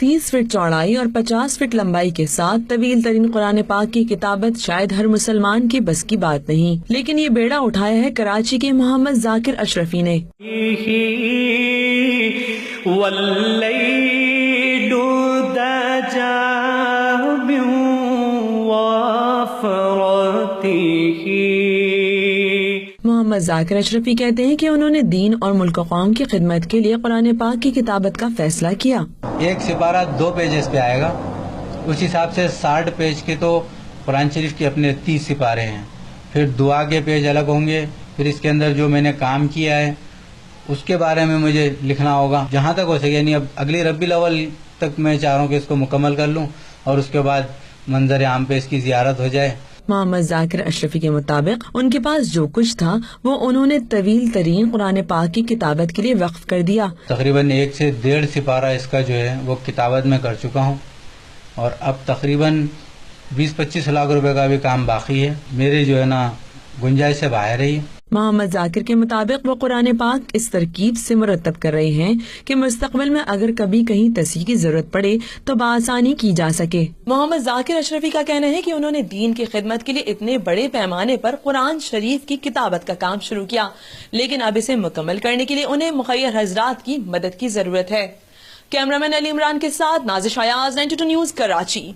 30 fit چوڑائی اور 50 fit لمبائی کے ساتھ طویل ترین قرآن پاک کی کتابت شاید ہر مسلمان کی بس کی بات نہیں، لیکن یہ بیڑا اٹھایا ہے کراچی کے محمد ذاکر اشرفی نے۔ محمد ذاکر اشرفی کہتے ہیں کہ انہوں نے دین اور ملک و قوم کی خدمت کے لیے قرآن پاک کی کتابت کا فیصلہ کیا۔ ایک سپارہ 2 پیجز پہ آئے گا، اس حساب سے 60 پیج کے تو قرآن شریف کے اپنے 30 سپارے ہیں، پھر دعا کے پیج الگ ہوں گے، پھر اس کے اندر جو میں نے کام کیا ہے اس کے بارے میں مجھے لکھنا ہوگا جہاں تک ہو سکے، یعنی اب اگلی ربیع الاول تک میں چاہ رہا ہوں کہ اس کو مکمل کر لوں اور اس کے بعد منظر عام پہ اس کی زیارت ہو جائے۔ محمد ذاکر اشرفی کے مطابق ان کے پاس جو کچھ تھا وہ انہوں نے طویل ترین قرآن پاک کی کتابت کے لیے وقف کر دیا۔ تقریباً 1 سے 1.5 سپارہ اس کا جو ہے وہ کتابت میں کر چکا ہوں، اور اب تقریباً 20-25 لاکھ روپے کا بھی کام باقی ہے، میرے جو ہے نا گنجائش سے باہر ہے۔ محمد ذاکر کے مطابق وہ قرآن پاک اس ترکیب سے مرتب کر رہے ہیں کہ مستقبل میں اگر کبھی کہیں تصحیح کی ضرورت پڑے تو بآسانی کی جا سکے۔ محمد ذاکر اشرفی کا کہنا ہے کہ انہوں نے دین کی خدمت کے لیے اتنے بڑے پیمانے پر قرآن شریف کی کتابت کا کام شروع کیا، لیکن اب اسے مکمل کرنے کے لیے انہیں مخیر حضرات کی مدد کی ضرورت ہے۔ کیمرہ مین علی عمران کے ساتھ نازش ایاز، 92 نیوز، کراچی۔